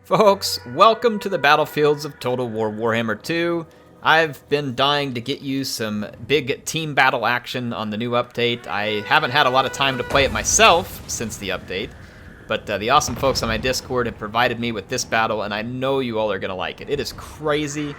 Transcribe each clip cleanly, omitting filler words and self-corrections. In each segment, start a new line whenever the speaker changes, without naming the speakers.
Folks, welcome to the battlefields of Total War Warhammer 2. I've been dying to get you some big team battle action on the new update. I haven't had a lot of time to play it myself since the update, but the awesome folks on my Discord have provided me with this battle, and I know you all are going to like it. It is crazy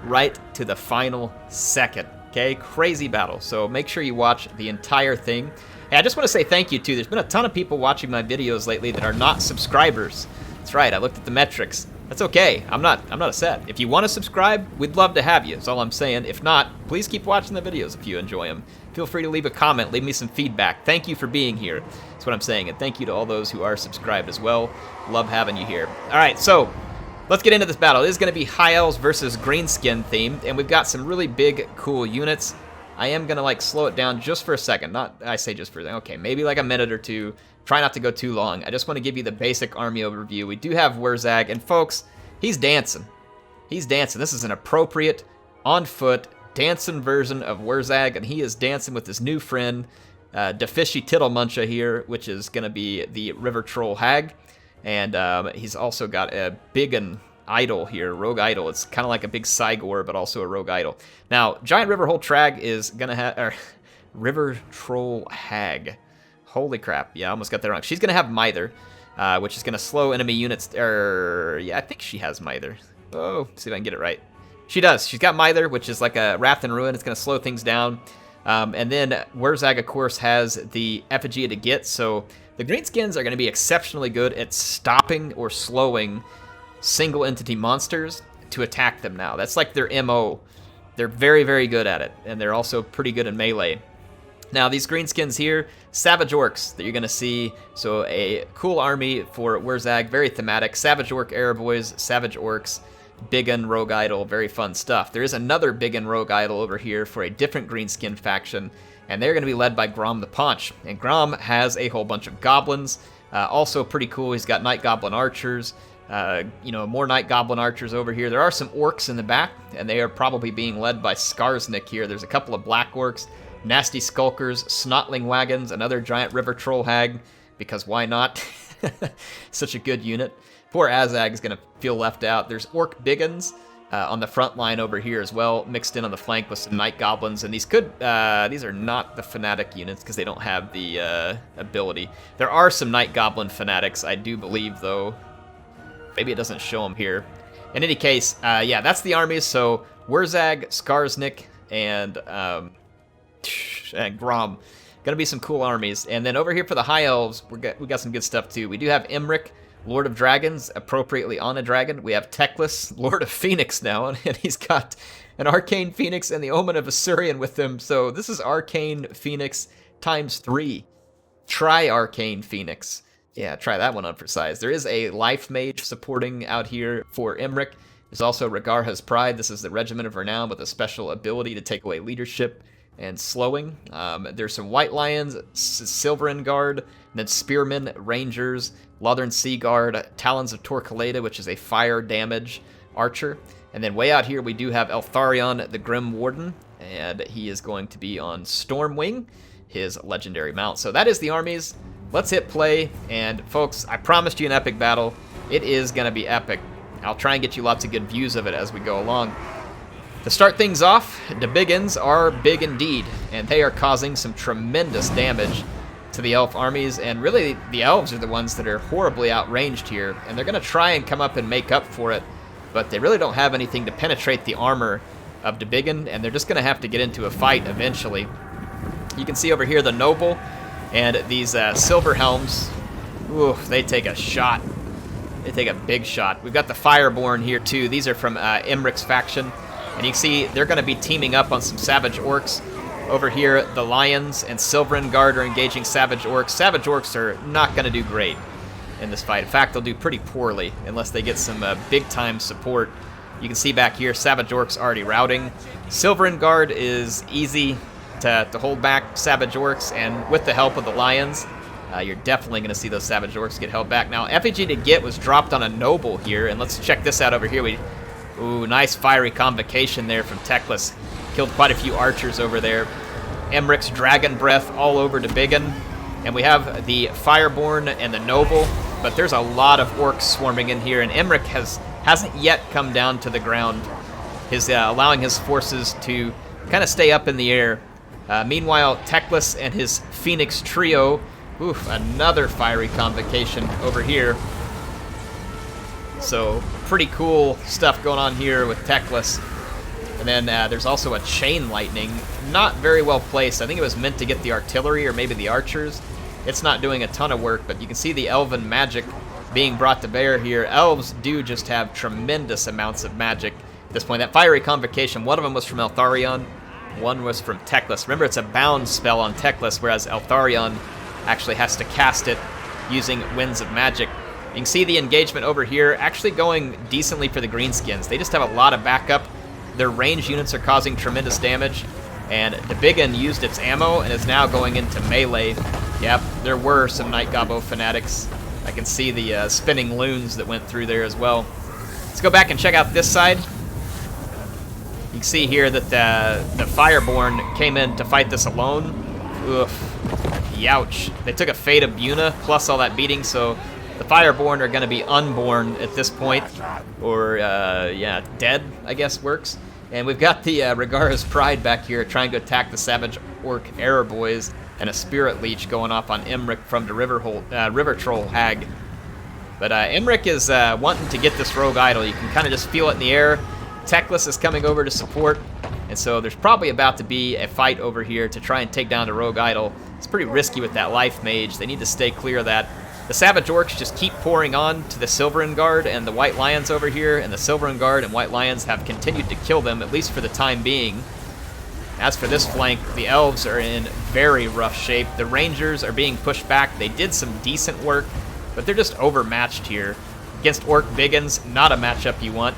right to the final second, okay? Crazy battle, so make sure you watch the entire thing. Hey, I just want to say thank you, too. There's been a ton of people watching my videos lately that are not subscribers. That's right, I looked at the metrics. That's okay, I'm not upset. If you want to subscribe, we'd love to have you, that's all I'm saying. If not, please keep watching the videos if you enjoy them. Feel free to leave a comment, leave me some feedback. Thank you for being here, that's what I'm saying. And thank you to all those who are subscribed as well. Love having you here. All right, so let's get into this battle. It is going to be High Elves versus Greenskin themed, and we've got some really big, cool units. I am going to like slow it down just for a second. I say just for a second. Okay, maybe like a minute or two. Try not to go too long. I just want to give you the basic army overview. We do have Wurrzag, and folks, he's dancing. He's dancing. This is an appropriate, on-foot, dancing version of Wurrzag, and he is dancing with his new friend, Defishy Tittlemuncha here, which is going to be the River Troll Hag. And he's also got a big idol here, rogue idol. It's kind of like a big Cygor, but also a rogue idol. Now, Giant River Hole Trag is going to have... River Troll Hag. Holy crap. Yeah, I almost got that wrong. She's going to have Mither, which is going to slow enemy units. Yeah, I think she has Mither. Oh, let's see if I can get it right. She does. She's got Mither, which is like a Wrath and Ruin. It's going to slow things down. And then Wurrzag, of course, has the Effigy to Gitz. So the Greenskins are going to be exceptionally good at stopping or slowing single entity monsters to attack them now. That's like their MO. They're very, very good at it. And they're also pretty good in melee. Now, these Greenskins here, Savage Orcs that you're going to see. So a cool army for Wurrzag, very thematic. Savage Orc Era Boys, Savage Orcs, Biggin, Rogue Idol, very fun stuff. There is another Biggin Rogue Idol over here for a different Greenskin faction, and they're going to be led by Grom the Paunch. And Grom has a whole bunch of goblins, also pretty cool. He's got Night Goblin Archers, more Night Goblin Archers over here. There are some Orcs in the back, and they are probably being led by Skarsnik here. There's a couple of Black Orcs, Nasty Skulkers, Snotling Wagons, another Giant River Troll Hag, because why not? Such a good unit. Poor Azag is going to feel left out. There's Orc Biggins on the front line over here as well, mixed in on the flank with some Night Goblins. And these are not the Fanatic units because they don't have the ability. There are some Night Goblin Fanatics, I do believe, though. Maybe it doesn't show them here. In any case, yeah, that's the armies. So Wurrzag, Skarsnik, and Grom. Gonna be some cool armies. And then over here for the High Elves, we got some good stuff too. We do have Imric, Lord of Dragons, appropriately on a dragon. We have Teclis, Lord of Phoenix now, and he's got an Arcane Phoenix and the Omen of Asuryan with him. So this is Arcane Phoenix times 3. Try Arcane Phoenix. Yeah, try that one on for size. There is a Life Mage supporting out here for Imric. There's also Ragarha's Pride. This is the Regiment of Renown with a special ability to take away leadership and slowing. There's some White Lions, Silverin Guard, and then Spearmen, Rangers, Lothern Sea Guard, Talons of Torquelada, which is a fire damage archer. And then way out here we do have Eltharion, the Grim Warden, and he is going to be on Stormwing, his legendary mount. So that is the armies. Let's hit play, and folks, I promised you an epic battle. It is going to be epic. I'll try and get you lots of good views of it as we go along. To start things off, the Biggins are big indeed, and they are causing some tremendous damage to the elf armies, and really the elves are the ones that are horribly outranged here, and they're going to try and come up and make up for it, but they really don't have anything to penetrate the armor of the Biggin, and they're just going to have to get into a fight eventually. You can see over here the Noble and these Silver Helms. Ooh, they take a shot. They take a big shot. We've got the Fireborn here too. These are from Imric's faction. And you can see they're going to be teaming up on some Savage Orcs. Over here, the Lions and Silverin Guard are engaging Savage Orcs. Savage Orcs are not going to do great in this fight. In fact, they'll do pretty poorly unless they get some big-time support. You can see back here, Savage Orcs already routing. Silverin Guard is easy to hold back Savage Orcs, and with the help of the Lions, you're definitely going to see those Savage Orcs get held back. Now, Effigy to Get was dropped on a Noble here, and let's check this out over here. Ooh, nice fiery convocation there from Teclis. Killed quite a few archers over there. Emric's Dragon Breath all over to Biggin. And we have the Fireborn and the Noble but there's a lot of orcs swarming in here, and Emmerich hasn't yet come down to the ground. His allowing his forces to kind of stay up in the air. Meanwhile, Teclis and his Phoenix trio, oof, another fiery convocation over here. So pretty cool stuff going on here with Teclis. And then there's also a chain lightning, not very well placed. I think it was meant to get the artillery or maybe the archers. It's not doing a ton of work, but you can see the elven magic being brought to bear here. Elves do just have tremendous amounts of magic at this point. That fiery convocation, one of them was from Eltharion, one was from Teclis. Remember, it's a bound spell on Teclis, whereas Eltharion actually has to cast it using Winds of Magic. You can see the engagement over here actually going decently for the Greenskins. They just have a lot of backup. Their range units are causing tremendous damage, and the Biggin used its ammo and is now going into melee. Yep, there were some Night Gobbo fanatics. I can see the spinning loons that went through there as well. Let's go back and check out this side. You can see here that the Fireborn came in to fight this alone. Oof, youch. They took a Fate of Buna plus all that beating, so the Fireborn are going to be unborn at this point, or yeah, dead, I guess works. And we've got the Ragara's Pride back here trying to attack the Savage Orc Error Boys, and a Spirit Leech going off on Emmerich from the River Troll Hag. But Emmerich is wanting to get this Rogue Idol. You can kind of just feel it in the air. Teclis is coming over to support, and so there's probably about to be a fight over here to try and take down the Rogue Idol. It's pretty risky with that Life Mage. They need to stay clear of that. The Savage Orcs just keep pouring on to the Silverin Guard and the White Lions over here, and the Silverin Guard and White Lions have continued to kill them, at least for the time being. As for this flank, the Elves are in very rough shape. The Rangers are being pushed back. They did some decent work, but they're just overmatched here. Against Orc Biggins, not a matchup you want.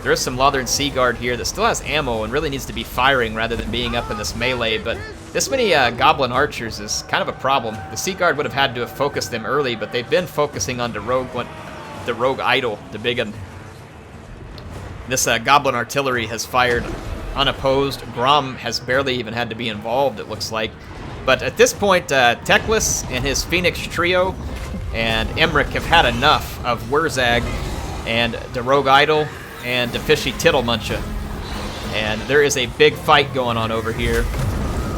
There is some Lothern Sea Guard here that still has ammo and really needs to be firing rather than being up in this melee, but this many Goblin Archers is kind of a problem. The Sea Guard would have had to have focused them early, but they've been focusing on the Rogue Idol, the big one. This Goblin Artillery has fired unopposed. Grom has barely even had to be involved, it looks like. But at this point, Teclis and his Phoenix trio and Emmerich have had enough of Wurrzag and the Rogue Idol and the Fishy Tittlemuncha. And there is a big fight going on over here.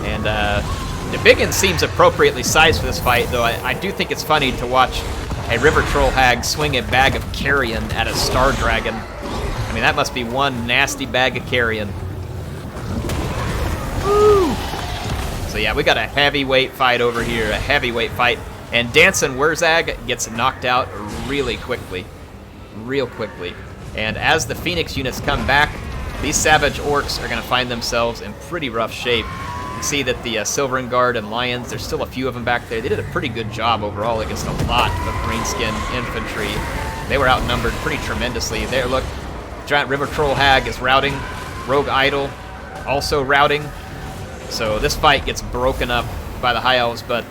And the Biggin seems appropriately sized for this fight, though I do think it's funny to watch a River Troll Hag swing a bag of carrion at a Star Dragon. I mean, that must be one nasty bag of carrion. Woo! So yeah, we got a heavyweight fight over here, a heavyweight fight. And Dancing Wurrzag gets knocked out real quickly. And as the Phoenix units come back, these Savage Orcs are going to find themselves in pretty rough shape. You can see that the Silverin Guard and Lions, there's still a few of them back there. They did a pretty good job overall against a lot of Greenskin infantry. They were outnumbered pretty tremendously. There, look, Giant River Troll Hag is routing. Rogue Idol also routing. So this fight gets broken up by the High Elves, but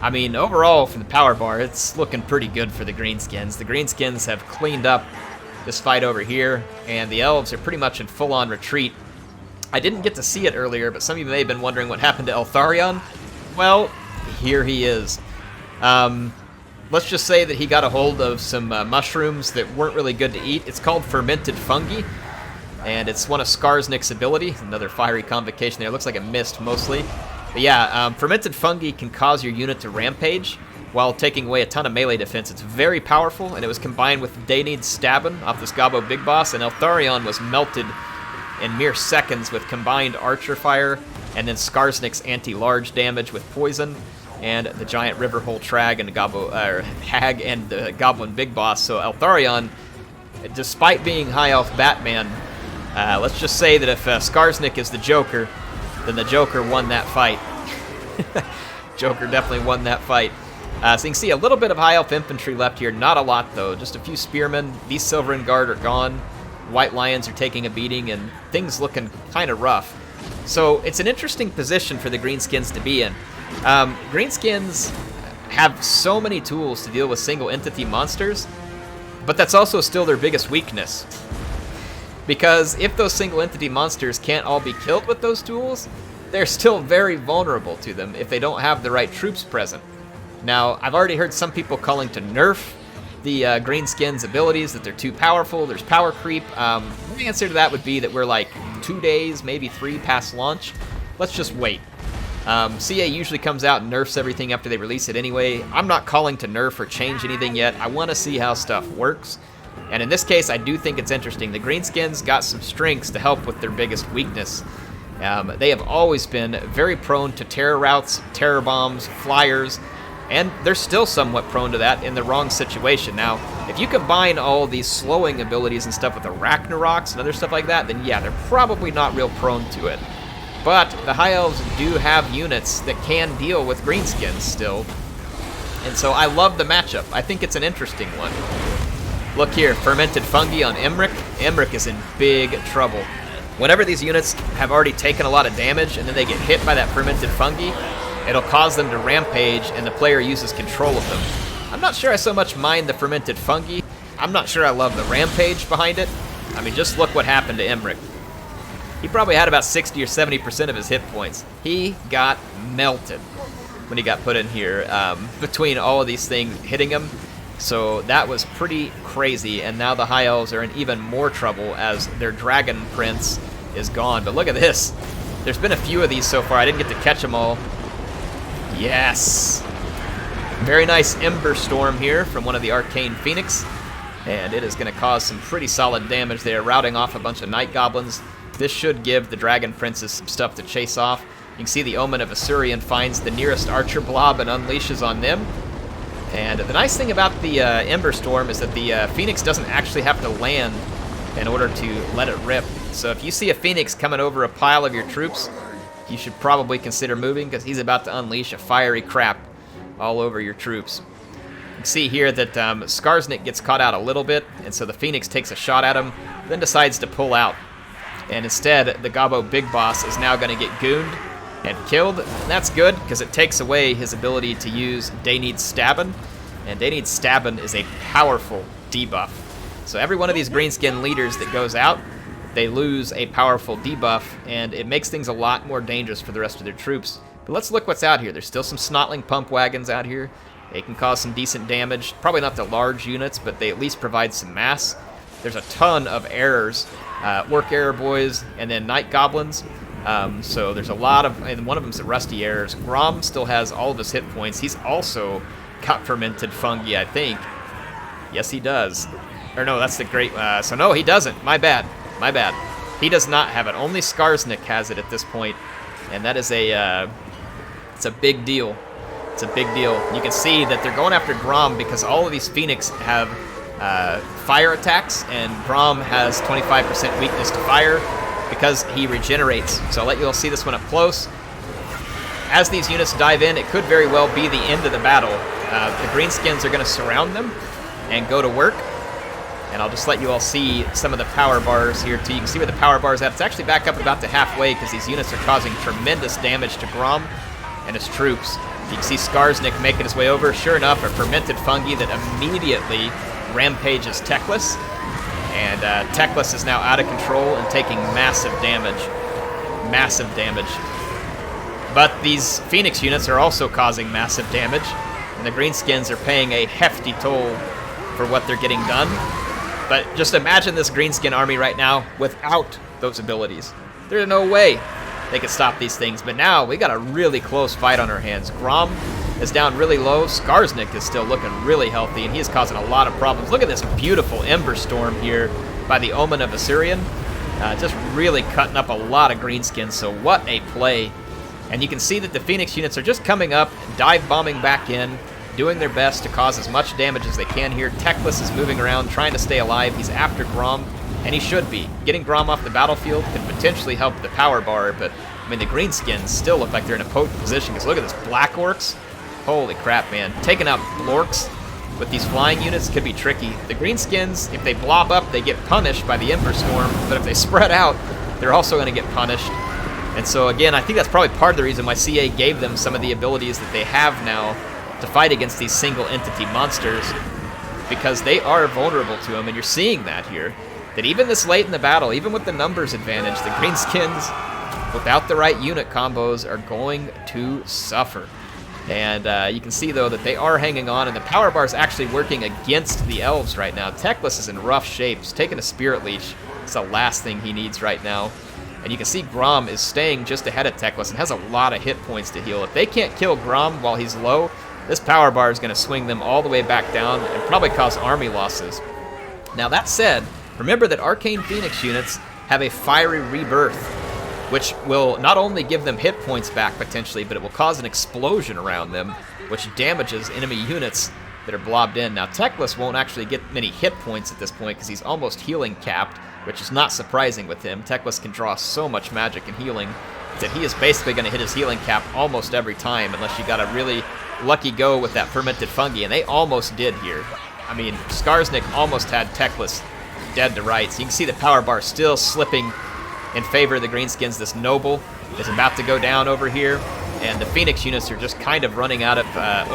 I mean, overall, from the power bar, it's looking pretty good for the Greenskins. The Greenskins have cleaned up this fight over here, and the Elves are pretty much in full-on retreat. I didn't get to see it earlier, but some of you may have been wondering what happened to Eltharion. Well, here he is. Let's just say that he got a hold of some mushrooms that weren't really good to eat. It's called fermented fungi, and it's one of Skarsnik's ability. Another fiery convocation there. It looks like it missed mostly. But yeah, fermented fungi can cause your unit to rampage while taking away a ton of melee defense. It's very powerful, and it was combined with Daneed's stabbing off this Gobbo Big Boss, and Eltharion was melted in mere seconds with combined archer fire, and then Skarsnik's anti-large damage with poison, and the giant river hole trag and the Gobbo Hag and the Goblin Big Boss. So Eltharion, despite being High Elf Batman, let's just say that if Skarsnik is the Joker, then the Joker won that fight. Joker definitely won that fight. So you can see a little bit of High Elf infantry left here. Not a lot, though. Just a few spearmen. These Silverin Guard are gone. White Lions are taking a beating, and things looking kind of rough. So it's an interesting position for the Greenskins to be in. Greenskins have so many tools to deal with single entity monsters, but that's also still their biggest weakness. Because if those single entity monsters can't all be killed with those tools, they're still very vulnerable to them if they don't have the right troops present. Now, I've already heard some people calling to nerf the Greenskins' abilities, that they're too powerful. There's power creep. My answer to that would be that we're like 2 days, maybe 3 past launch. Let's just wait. CA usually comes out and nerfs everything after they release it anyway. I'm not calling to nerf or change anything yet. I want to see how stuff works. And in this case, I do think it's interesting. The Greenskins got some strengths to help with their biggest weakness. They have always been very prone to terror routes, terror bombs, flyers, and they're still somewhat prone to that in the wrong situation. Now, if you combine all these slowing abilities and stuff with the Ragnaroks and other stuff like that, then yeah, they're probably not real prone to it. But the High Elves do have units that can deal with Greenskins still, and so I love the matchup. I think it's an interesting one. Look here, Fermented Fungi on Emmerich. Emmerich is in big trouble. Whenever these units have already taken a lot of damage and then they get hit by that Fermented Fungi, it'll cause them to rampage and the player uses control of them. I'm not sure I so much mind the Fermented Fungi. I'm not sure I love the rampage behind it. I mean, just look what happened to Emmerich. He probably had about 60 or 70% of his hit points. He got melted when he got put in here between all of these things hitting him. So that was pretty crazy, and now the High Elves are in even more trouble as their Dragon Prince is gone. But look at this. There's been a few of these so far. I didn't get to catch them all. Yes! Very nice Ember Storm here from one of the Arcane Phoenix, and it is going to cause some pretty solid damage there, routing off a bunch of Night Goblins. This should give the Dragon Princes some stuff to chase off. You can see the Omen of Assyrian finds the nearest Archer Blob and unleashes on them. And the nice thing about the Ember Storm is that the Phoenix doesn't actually have to land in order to let it rip. So if you see a Phoenix coming over a pile of your troops, you should probably consider moving because he's about to unleash a fiery crap all over your troops. You can see here that Skarsnik gets caught out a little bit, and so the Phoenix takes a shot at him, then decides to pull out. And instead, the Gobbo Big Boss is now going to get gooned and killed. And that's good, because it takes away his ability to use They Need Stabbin'. And They Need Stabbin' is a powerful debuff. So every one of these Greenskin leaders that goes out, they lose a powerful debuff, and it makes things a lot more dangerous for the rest of their troops. But let's look what's out here. There's still some Snotling Pump Wagons out here. They can cause some decent damage. Probably not the large units, but they at least provide some mass. There's a ton of errors. Orc Error Boys, and then Night Goblins. So there's a lot of, and one of them's the Rusty Errors. Grom still has all of his hit points. He's also got Fermented Fungi, I think. Yes, he does. Or no, that's the great, so no, he doesn't. My bad. My bad. He does not have it. Only Skarsnik has it at this point, and that is it's a big deal. It's a big deal. You can see that they're going after Grom because all of these Phoenix have fire attacks, and Grom has 25% weakness to fire because he regenerates. So I'll let you all see this one up close. As these units dive in, it could very well be the end of the battle. The Greenskins are going to surround them and go to work. And I'll just let you all see some of the power bars here too. You can see where the power bar is at. It's actually back up about to halfway because these units are causing tremendous damage to Grom and his troops. You can see Skarsnik making his way over. Sure enough, a Fermented Fungi that immediately rampages Teclis. And Teclis is now out of control and taking massive damage. Massive damage. But these Phoenix units are also causing massive damage. And the Greenskins are paying a hefty toll for what they're getting done. But just imagine this Greenskin army right now without those abilities. There's no way they could stop these things. But now we got a really close fight on our hands. Grom is down really low. Skarsnik is still looking really healthy, and he is causing a lot of problems. Look at this beautiful Ember Storm here by the Omen of Assyrian. Just really cutting up a lot of Greenskins, so what a play. And you can see that the Phoenix units are just coming up, dive bombing back in, doing their best to cause as much damage as they can here. Teclis is moving around, trying to stay alive. He's after Grom, and he should be. Getting Grom off the battlefield could potentially help the power bar, but I mean, the Greenskins still look like they're in a potent position, because look at this, Black Orcs. Holy crap, man. Taking out Blorks with these flying units could be tricky. The Greenskins, if they blob up, they get punished by the Ember Storm, but if they spread out, they're also going to get punished. And so again, I think that's probably part of the reason why CA gave them some of the abilities that they have now to fight against these single entity monsters, because they are vulnerable to them, and you're seeing that here. That even this late in the battle, even with the numbers advantage, the Greenskins, without the right unit combos, are going to suffer. And you can see, though, that they are hanging on, and the power bar is actually working against the elves right now. Teclis is in rough shape. He's taking a Spirit Leech. It's the last thing he needs right now. And you can see Grom is staying just ahead of Teclis and has a lot of hit points to heal. If they can't kill Grom while he's low, this power bar is going to swing them all the way back down and probably cause army losses. Now, that said, remember that Arcane Phoenix units have a Fiery Rebirth, which will not only give them hit points back potentially, but it will cause an explosion around them, which damages enemy units that are blobbed in. Now, Teclis won't actually get many hit points at this point because he's almost healing capped, which is not surprising with him. Teclis can draw so much magic and healing that he is basically going to hit his healing cap almost every time, unless you got a really lucky go with that fermented fungi, and they almost did here. I mean, Skarsnik almost had Teclis dead to rights. You can see the power bar still slipping in favor of the greenskins. This noble is about to go down over here, and the Phoenix units are just kind of running out of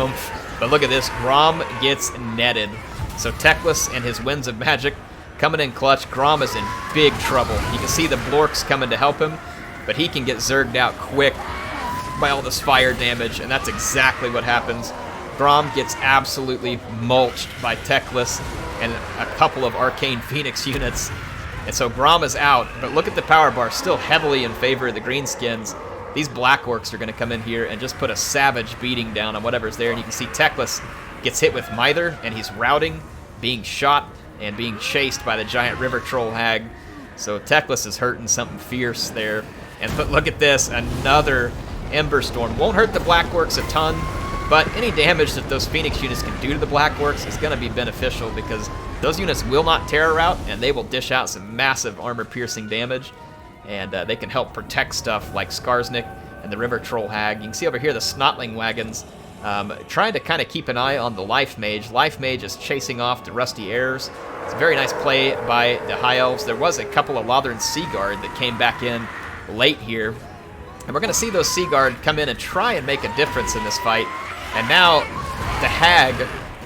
oomph. But look at this, Grom gets netted. So Teclis and his Winds of Magic coming in clutch. Grom is in big trouble. You can see the Blorks coming to help him, but he can get zerged out quick by all this fire damage, and that's exactly what happens. Grom gets absolutely mulched by Teclis and a couple of Arcane Phoenix units. And so Grom is out, but look at the power bar, still heavily in favor of the greenskins. These Black Orcs are going to come in here and just put a savage beating down on whatever's there. And you can see Teclis gets hit with Mither, and he's routing, being shot, and being chased by the giant river troll hag. So Teclis is hurting something fierce there. But look at this, another Ember Storm. Won't hurt the Black Orcs a ton, but any damage that those Phoenix units can do to the Black Orcs is going to be beneficial, because those units will not terror out, and they will dish out some massive armor-piercing damage, and they can help protect stuff like Skarsnik and the River Troll Hag. You can see over here the Snotling Wagons trying to kind of keep an eye on the Life Mage. Life Mage is chasing off the Rusty Heirs. It's a very nice play by the High Elves. There was a couple of Lothern Sea Guard that came back in late here, and we're going to see those Sea Guard come in and try and make a difference in this fight. And now the Hag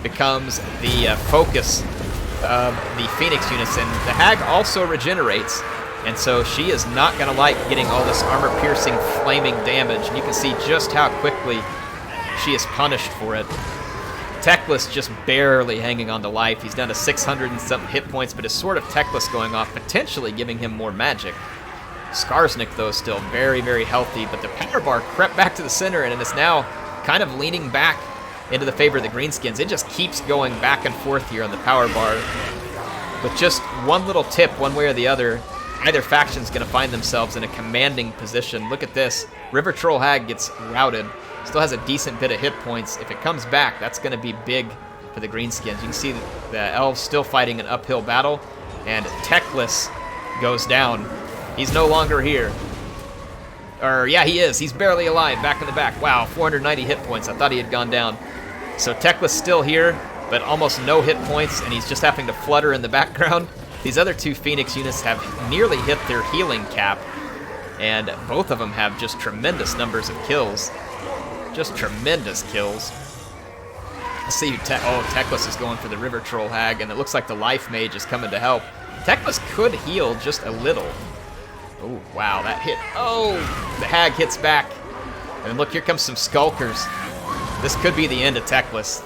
becomes the focus of the Phoenix units, and the Hag also regenerates, and so she is not going to like getting all this armor-piercing, flaming damage, and you can see just how quickly she is punished for it. Teclis just barely hanging on to life. He's down to 600 and something hit points, but his Sword of Teclis going off, potentially giving him more magic. Skarsnik, though, still very, very healthy, but the power bar crept back to the center, and it is now kind of leaning back into the favor of the greenskins. It just keeps going back and forth here on the power bar. With just one little tip, one way or the other, either faction's going to find themselves in a commanding position. Look at this. River Troll Hag gets routed. Still has a decent bit of hit points. If it comes back, that's going to be big for the greenskins. You can see the elves still fighting an uphill battle, and Teclis goes down. He's no longer here. Or, yeah, he is. He's barely alive, back in the back. Wow, 490 hit points. I thought he had gone down. So Teclis still here, but almost no hit points, and he's just having to flutter in the background. These other two Phoenix units have nearly hit their healing cap, and both of them have just tremendous numbers of kills. Just tremendous kills. Let's see who Teclis is going for the River Troll Hag, and it looks like the Life Mage is coming to help. Teclis could heal just a little. Oh, wow, that hit. Oh, the Hag hits back. And look, here comes some Skulkers. This could be the end of Teclis.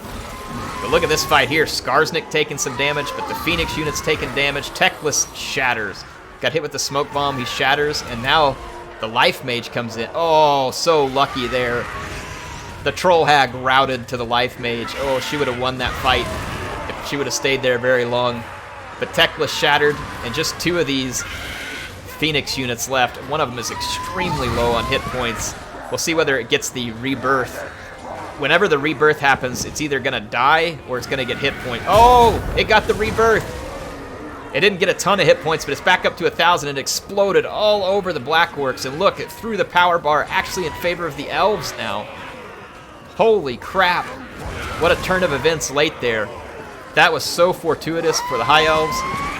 But look at this fight here. Skarsnik taking some damage, but the Phoenix unit's taking damage. Teclis shatters. Got hit with the smoke bomb, he shatters, and now the Life Mage comes in. Oh, so lucky there. The Troll Hag routed to the Life Mage. Oh, she would have won that fight if she would have stayed there very long. But Teclis shattered, and just two of these Phoenix units left. One of them is extremely low on hit points. We'll see whether it gets the rebirth. Whenever the rebirth happens, it's either going to die or it's going to get hit point. Oh, it got the rebirth. It didn't get a ton of hit points, but it's back up to 1,000 and exploded all over the Black Orcs. And look, it threw the power bar actually in favor of the elves now. Holy crap. What a turn of events late there. That was so fortuitous for the High Elves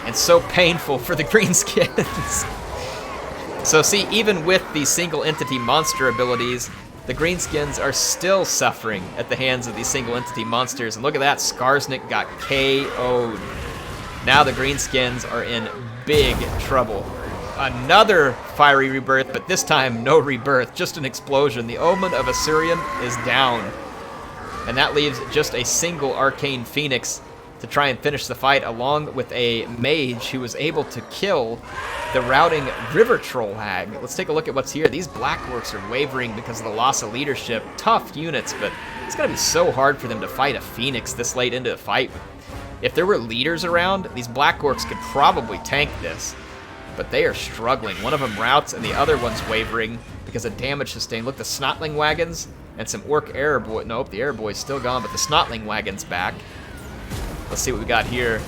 and so painful for the Greenskins. So see, even with these single entity monster abilities, the Greenskins are still suffering at the hands of these single entity monsters. And look at that, Skarsnik got KO'd. Now the Greenskins are in big trouble. Another fiery rebirth, but this time no rebirth, just an explosion. The Omen of Assyrian is down. And that leaves just a single Arcane Phoenix to try and finish the fight, along with a mage who was able to kill the routing River Troll Hag. Let's take a look at what's here. These Blackworks are wavering because of the loss of leadership. Tough units, but it's going to be so hard for them to fight a Phoenix this late into the fight. If there were leaders around, these Blackworks could probably tank this, but they are struggling. One of them routes and the other one's wavering because of damage sustained. Look, the Snotling Wagons and some Orc Error Boy. Nope, the Error Boy's still gone, but the Snotling Wagon's back. Let's see what we got here.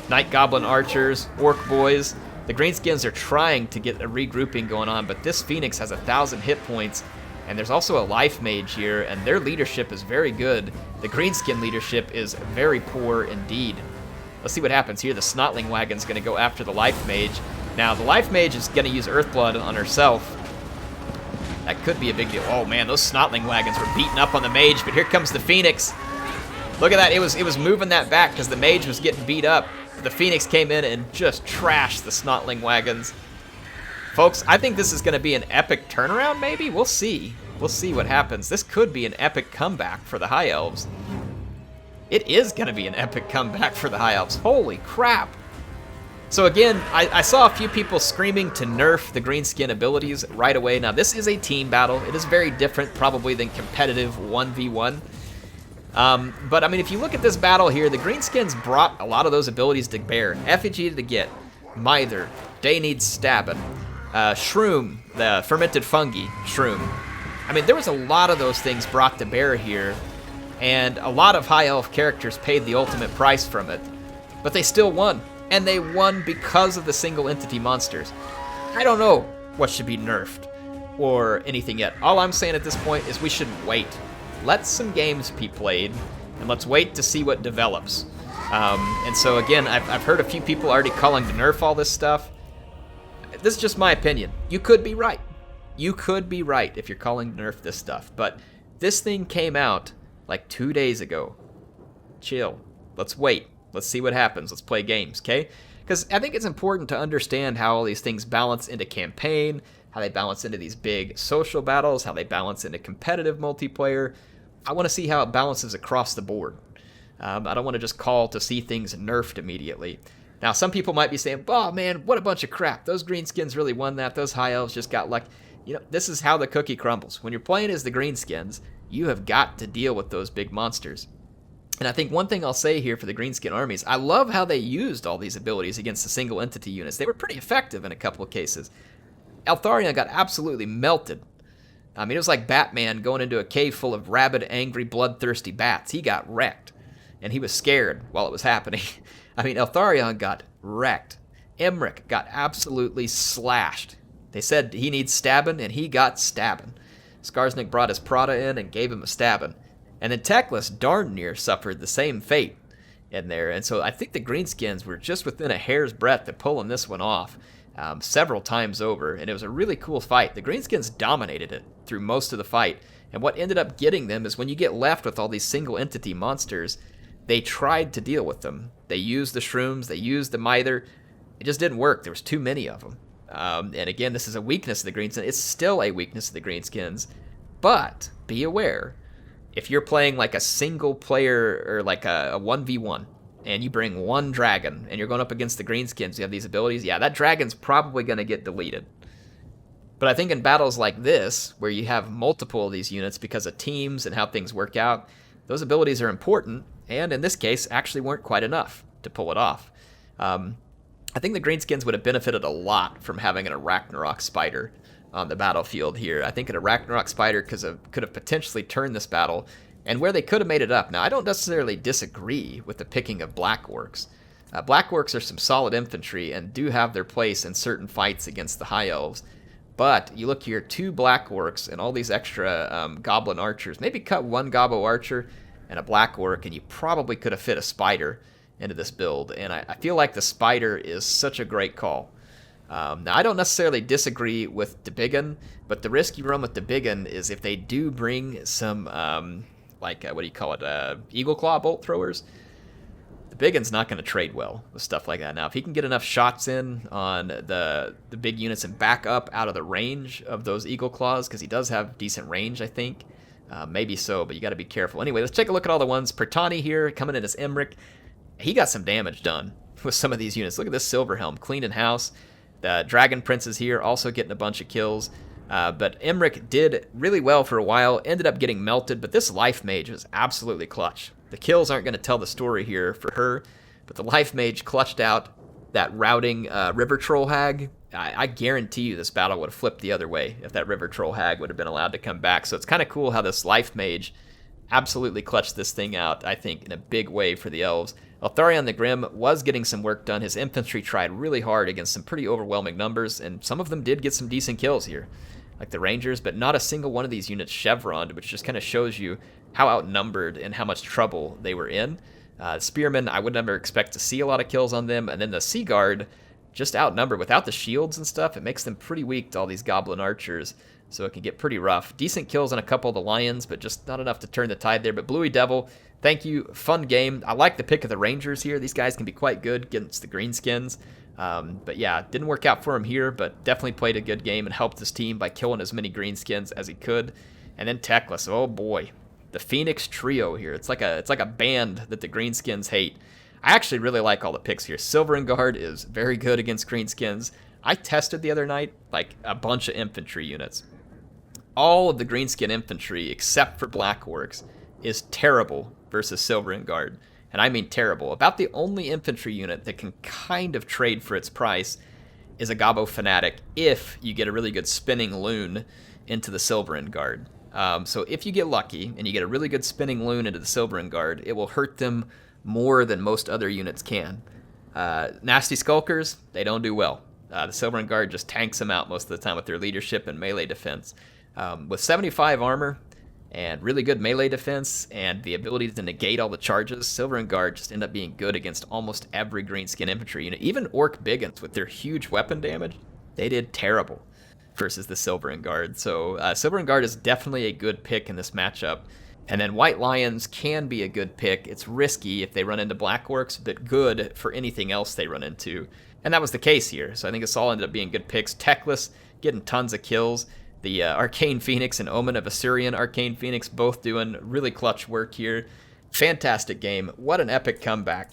Night Goblin Archers, Orc Boys. The Greenskins are trying to get a regrouping going on, but this Phoenix has 1,000 hit points, and there's also a Life Mage here, and their leadership is very good. The Greenskin leadership is very poor indeed. Let's see what happens here. The Snotling Wagon's going to go after the Life Mage. Now, the Life Mage is going to use Earthblood on herself. That could be a big deal. Oh man, those Snotling Wagons were beating up on the Mage, but here comes the Phoenix. Look at that, it was moving that back because the Mage was getting beat up. The Phoenix came in and just trashed the Snotling Wagons. Folks, I think this is going to be an epic turnaround, maybe? We'll see. We'll see what happens. This could be an epic comeback for the High Elves. It is going to be an epic comeback for the High Elves. Holy crap. So again, I saw a few people screaming to nerf the Greenskin abilities right away. Now, this is a team battle. It is very different, probably, than competitive 1v1. But, I mean, if you look at this battle here, the Greenskins brought a lot of those abilities to bear. Effigy to get, Mither, Day Needs Stabbin', Shroom, the Fermented Fungi, Shroom. I mean, there was a lot of those things brought to bear here, and a lot of High Elf characters paid the ultimate price from it. But they still won, and they won because of the single entity monsters. I don't know what should be nerfed or anything yet. All I'm saying at this point is we should wait. Let some games be played, and let's wait to see what develops. And so again, I've heard a few people already calling to nerf all this stuff. This is just my opinion. You could be right. You could be right if you're calling to nerf this stuff. But this thing came out like 2 days ago. Chill. Let's wait. Let's see what happens. Let's play games, okay? Because I think it's important to understand how all these things balance into campaign, how they balance into these big social battles, how they balance into competitive multiplayer. I want to see how it balances across the board. I don't want to just call to see things nerfed immediately. Now, some people might be saying, oh man, what a bunch of crap. Those Greenskins really won that. Those High Elves just got lucky. You know, this is how the cookie crumbles. When you're playing as the Greenskins, you have got to deal with those big monsters. And I think one thing I'll say here for the Greenskin armies, I love how they used all these abilities against the single entity units. They were pretty effective in a couple of cases. Eltharion got absolutely melted. I mean, it was like Batman going into a cave full of rabid, angry, bloodthirsty bats. He got wrecked, and he was scared while it was happening. I mean, Eltharion got wrecked. Emmerich got absolutely slashed. They said he needs stabbing, and he got stabbing. Skarsnik brought his Prada in and gave him a stabbing. And then Teclis darn near suffered the same fate in there. And so I think the Greenskins were just within a hair's breadth of pulling this one off several times over. And it was a really cool fight. The Greenskins dominated it through most of the fight. And what ended up getting them is when you get left with all these single entity monsters, they tried to deal with them. They used the Shrooms, they used the Mither. It just didn't work. There was too many of them. And again, this is a weakness of the Greenskins. It's still a weakness of the Greenskins. But be aware, if you're playing like a single player or like a 1v1, and you bring one dragon, and you're going up against the Greenskins, you have these abilities, yeah, that dragon's probably going to get deleted. But I think in battles like this, where you have multiple of these units because of teams and how things work out, those abilities are important, and in this case, actually weren't quite enough to pull it off. I think the Greenskins would have benefited a lot from having an Arachnarok Spider on the battlefield here. I think an Arachnarok Spider could have potentially turned this battle, and where they could have made it up. Now, I don't necessarily disagree with the picking of Blackworks. Blackworks are some solid infantry and do have their place in certain fights against the High Elves. But you look here, 2 Blackworks and all these extra Goblin Archers. Maybe cut 1 Gobbo Archer and a Blackwork, and you probably could have fit a Spider into this build. And I feel like the Spider is such a great call. Now, I don't necessarily disagree with Debiggen, but the risk you run with Debiggen is if they do bring some, what do you call it, Eagle Claw bolt throwers, Debiggen's not going to trade well with stuff like that. Now, if he can get enough shots in on the big units and back up out of the range of those Eagle Claws, because he does have decent range, I think, Maybe so, but you got to be careful. Anyway, let's take a look at all the ones. Pertani here coming in as Emmerich. He got some damage done with some of these units. Look at this Silver Helm, cleaned in house. The Dragon Prince is here, also getting a bunch of kills. But Emmerich did really well for a while, ended up getting melted, but this Life Mage was absolutely clutch. The kills aren't going to tell the story here for her, but the Life Mage clutched out that routing River Troll Hag. I guarantee you this battle would have flipped the other way if that River Troll Hag would have been allowed to come back. So it's kind of cool how this Life Mage absolutely clutched this thing out, I think, in a big way for the elves. Eltharion the Grim was getting some work done. His infantry tried really hard against some pretty overwhelming numbers, and some of them did get some decent kills here, like the Rangers, but not a single one of these units chevroned, which just kind of shows you how outnumbered and how much trouble they were in. Spearmen, I would never expect to see a lot of kills on them, and then the Sea Guard, just outnumbered. Without the shields and stuff, it makes them pretty weak to all these Goblin Archers, so it can get pretty rough. Decent kills on a couple of the Lions, but just not enough to turn the tide there. But Bluey Devil, thank you. Fun game. I like the pick of the Rangers here. These guys can be quite good against the Greenskins. But yeah, didn't work out for him here, but definitely played a good game and helped his team by killing as many Greenskins as he could. And then Teclis, oh boy, the Phoenix Trio here. It's like a band that the Greenskins hate. I actually really like all the picks here. Silverengard is very good against Greenskins. I tested the other night like a bunch of infantry units. All of the Greenskin infantry, except for Black Orcs, is terrible versus Silverengard. And I mean terrible. About the only infantry unit that can kind of trade for its price is a Gobbo Fanatic if you get a really good spinning loon into the Silverengard. So if you get lucky and you get a really good spinning loon into the Silverengard, it will hurt them more than most other units can. Nasty Skulkers, they don't do well. The Silverengard just tanks them out most of the time with their leadership and melee defense. With 75 armor and really good melee defense and the ability to negate all the charges, Silverengard just end up being good against almost every Greenskin infantry unit. Even Orc Biggins with their huge weapon damage, they did terrible versus the Silverengard. So Silverengard is definitely a good pick in this matchup. And then White Lions can be a good pick. It's risky if they run into Black Orcs, but good for anything else they run into. And that was the case here. So I think this all ended up being good picks. Teclis getting tons of kills. The Arcane Phoenix and Omen of Assyrian Arcane Phoenix both doing really clutch work here. Fantastic game. What an epic comeback.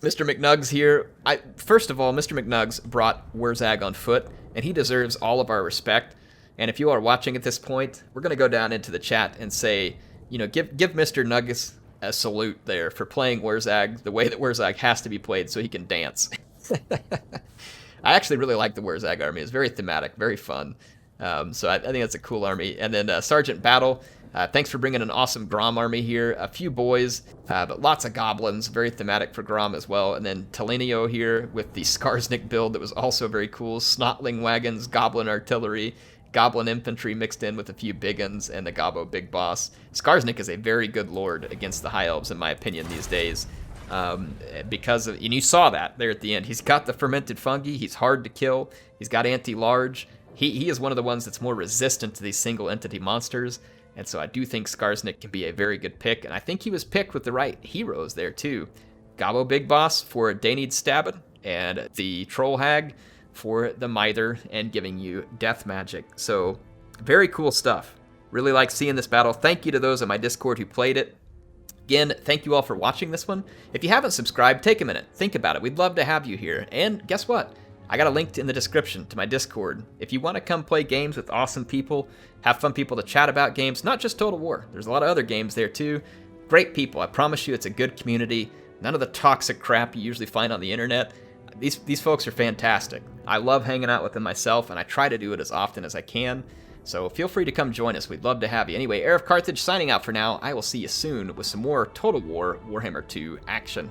Mr. McNugs here. First of all, Mr. McNugs brought Wurrzag on foot, and he deserves all of our respect. And if you are watching at this point, we're going to go down into the chat and say, you know, give Mr. Nuggets a salute there for playing Wurrzag the way that Wurrzag has to be played so he can dance. I actually really like the Wurrzag army. It's very thematic, very fun. So I think that's a cool army. And then Sergeant Battle, thanks for bringing an awesome Grom army here. A few boys, but lots of goblins. Very thematic for Grom as well. And then Telenio here with the Skarsnik build that was also very cool. Snotling wagons, goblin artillery, goblin infantry mixed in with a few biggins, and the Gobbo Big Boss. Skarsnik is a very good lord against the High Elves, in my opinion, these days. Because of, and you saw that there at the end. He's got the fermented fungi. He's hard to kill. He's got anti-large. He is one of the ones that's more resistant to these single entity monsters. And so I do think Skarsnik can be a very good pick. And I think he was picked with the right heroes there too. Gobbo Big Boss for Danid Stabbin, and the Troll Hag for the Mither and giving you death magic. So very cool stuff. Really like seeing this battle. Thank you to those on my Discord who played it. Again, thank you all for watching this one. If you haven't subscribed, take a minute. Think about it. We'd love to have you here. And guess what? I got a link in the description to my Discord. If you want to come play games with awesome people, have fun people to chat about games, not just Total War. There's a lot of other games there too. Great people. I promise you it's a good community. None of the toxic crap you usually find on the internet. These folks are fantastic. I love hanging out with them myself, and I try to do it as often as I can. So feel free to come join us. We'd love to have you. Anyway, HeirofCarthage signing out for now. I will see you soon with some more Total War Warhammer 2 action.